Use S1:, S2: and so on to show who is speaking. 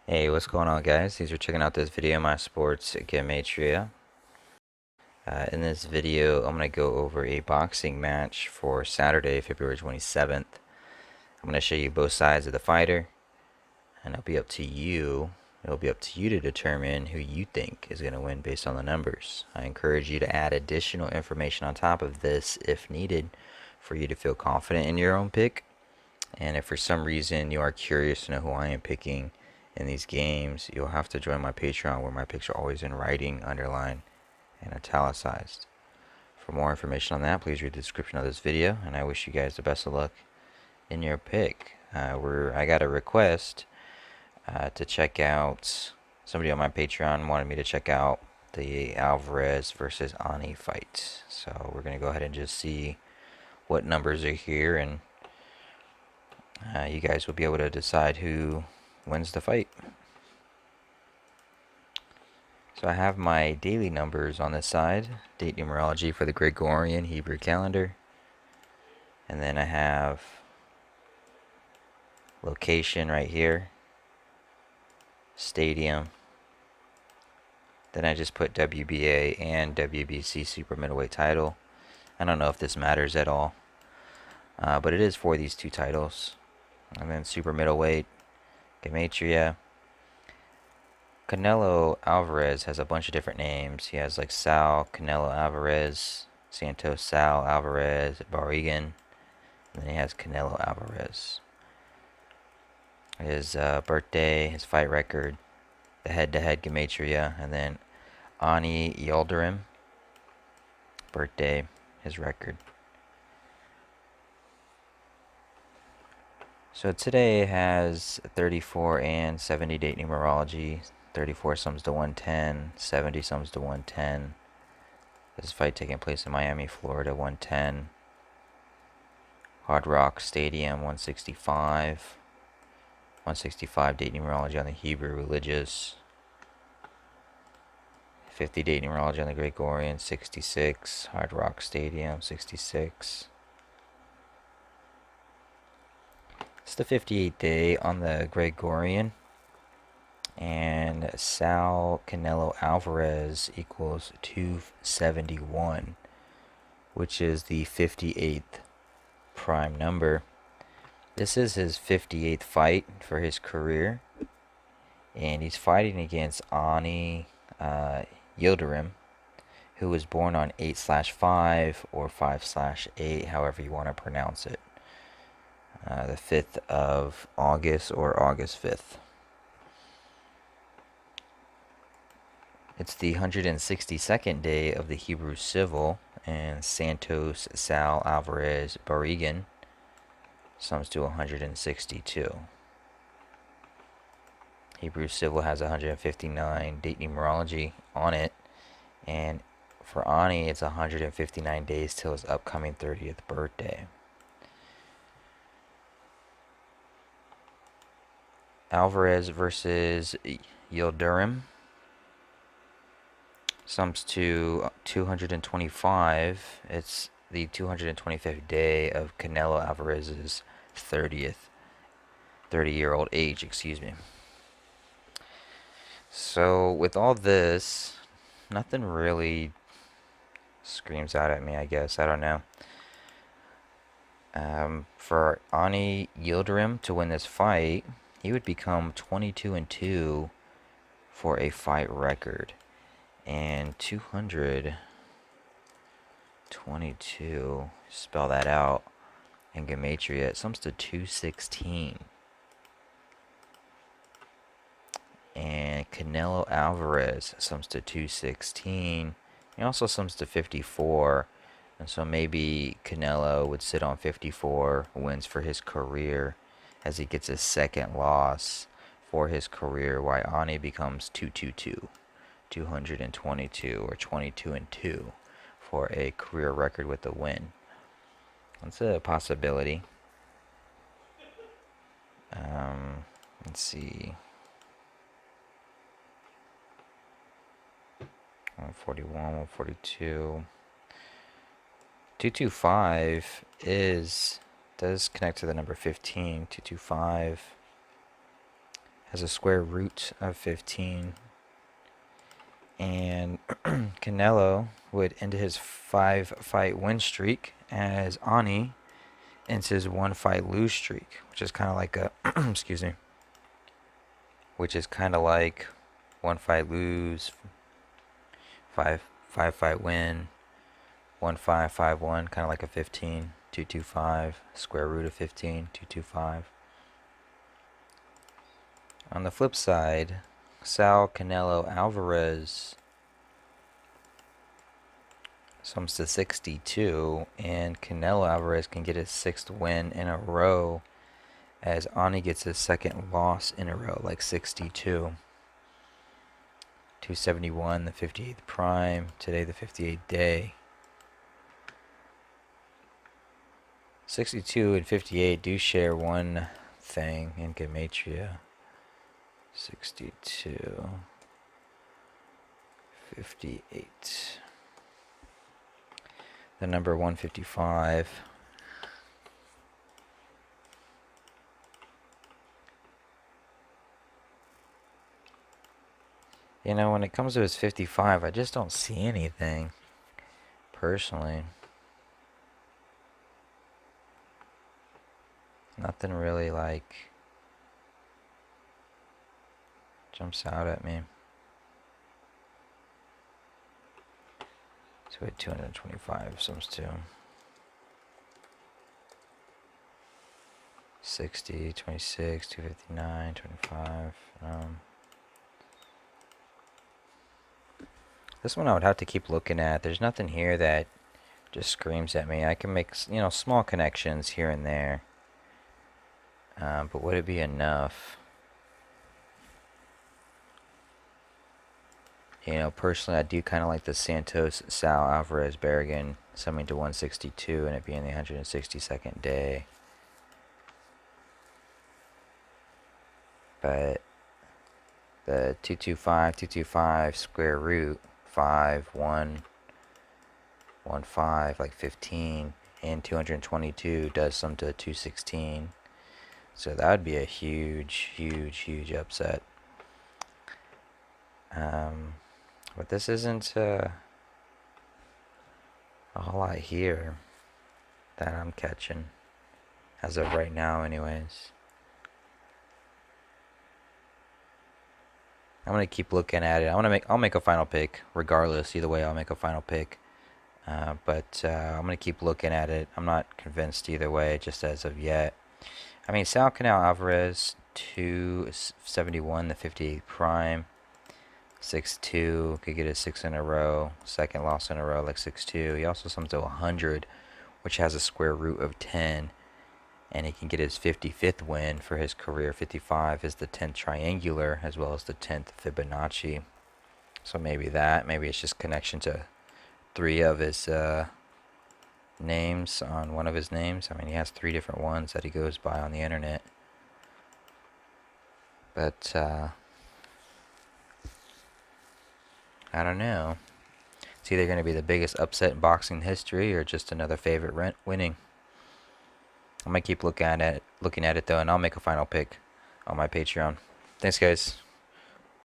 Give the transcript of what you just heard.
S1: Hey, what's going on, guys? Thanks for checking out this video of my sports Gematria. In this video, I'm going to go over a boxing match for Saturday, February 27th. I'm going to show you both sides of the fighter, and it'll be up to you. It'll be up to you to determine who you think is going to win based on the numbers. I encourage you to add additional information on top of this if needed for you to feel confident in your own pick. And if for some reason you are curious to know who I am picking in these games, you'll have to join my Patreon where my picks are always in writing, underlined, and italicized. For more information on that, please read the description of this video, and I wish you guys the best of luck in your pick. I got a request to check out, somebody on my Patreon wanted me to check out the Alvarez versus Ani fight. So we're going to go ahead and just see what numbers are here, and you guys will be able to decide who wins the fight. So I have my daily numbers on this side, date numerology for the Gregorian Hebrew calendar. And then I have location right here, stadium. Then I just put WBA and WBC super middleweight title. I don't know if this matters at all, but it is for these two titles. And then super middleweight, Gematria. Canelo Alvarez has a bunch of different names. He has like Sal Canelo Alvarez, Santos Sal Alvarez, Barrigan, and then he has Canelo Alvarez. His birthday, his fight record, the head-to-head Gematria, and then Ani Yildirim, birthday, his record. So today has 34 and 70 date numerology. 34 sums to 110, 70 sums to 110. This fight taking place in Miami, Florida, 110. Hard Rock Stadium, 165. 165 date numerology on the Hebrew religious. 50 date numerology on the Gregorian, 66. Hard Rock Stadium, 66. It's the 58th day on the Gregorian. And Sal Canelo Alvarez equals 271, which is the 58th prime number. This is his 58th fight for his career, and he's fighting against Ani Yildirim, who was born on 8/5 or 5/8, however you want to pronounce it, the 5th of August or August 5th. It's the 162nd day of the Hebrew Civil, and Santos Sal Alvarez Barrigan sums to 162. Hebrew Civil has 159 date numerology on it, and for Ani it's 159 days till his upcoming 30th birthday. Alvarez versus Yildirim sums to 225. It's the 225th day of Canelo Alvarez's 30-year-old age, excuse me. So with all this, nothing really screams out at me, I guess. I don't know. For Ani Yildirim to win this fight, he would become 22-2 for a fight record. And 222, spell that out, in Gematria, it sums to 216. And Canelo Alvarez sums to 216. He also sums to 54. And so maybe Canelo would sit on 54 wins for his career as he gets his second loss for his career, while Ani becomes 222. 222 or 22-2 for a career record with a win. That's a possibility. Let's see. 141, 142. 225 does connect to the number 15. 225. has a square root of 15. And Canelo would end his 5-fight win streak as Ani ends his 1-fight lose streak, which is kind of like a excuse me, which is kind of like 1-fight lose, 5-fight win, 1-5, 5-1, kind of like a 15, 2-2-5, square root of 15, 2-2-5. On the flip side, Sal Canelo Alvarez sums to 62, and Canelo Alvarez can get his 6th win in a row as Ani gets his 2nd loss in a row, like 62. 271, the 58th prime, today the 58th day. 62 and 58 do share one thing in Gematria. 62, 58. The number 155. You know, when it comes to his 55, I just don't see anything, personally. Nothing really, like, jumps out at me. So we had 225 sums to 60, 26, 259, 25. This one I would have to keep looking at. There's nothing here that just screams at me. I can make, you know, small connections here and there. But would it be enough? You know, personally, I do kind of like the Santos Sal Alvarez Berrigan summing to 162 and it being the 162nd day. But the 225 square root 5 1 1 5 like 15 and 222 does sum to 216. So that would be a huge upset. But this isn't a whole lot here that I'm catching as of right now, anyways. I'm gonna keep looking at it. I'll make a final pick regardless. Either way, I'll make a final pick. But I'm gonna keep looking at it. I'm not convinced either way, just as of yet. I mean, Sal Canelo Alvarez 271, the 58 prime. 6-2, could get his 6 in a row, 2nd loss in a row, like 6-2. He also sums to 100, which has a square root of 10, and he can get his 55th win for his career. 55 is the 10th triangular, as well as the 10th Fibonacci. So maybe it's just connection to 3 of his names on one of his names. I mean, he has 3 different ones that he goes by on the internet. But, I don't know. It's either going to be the biggest upset in boxing history or just another favorite winning. I'm going to keep looking at it though, and I'll make a final pick on my Patreon. Thanks, guys.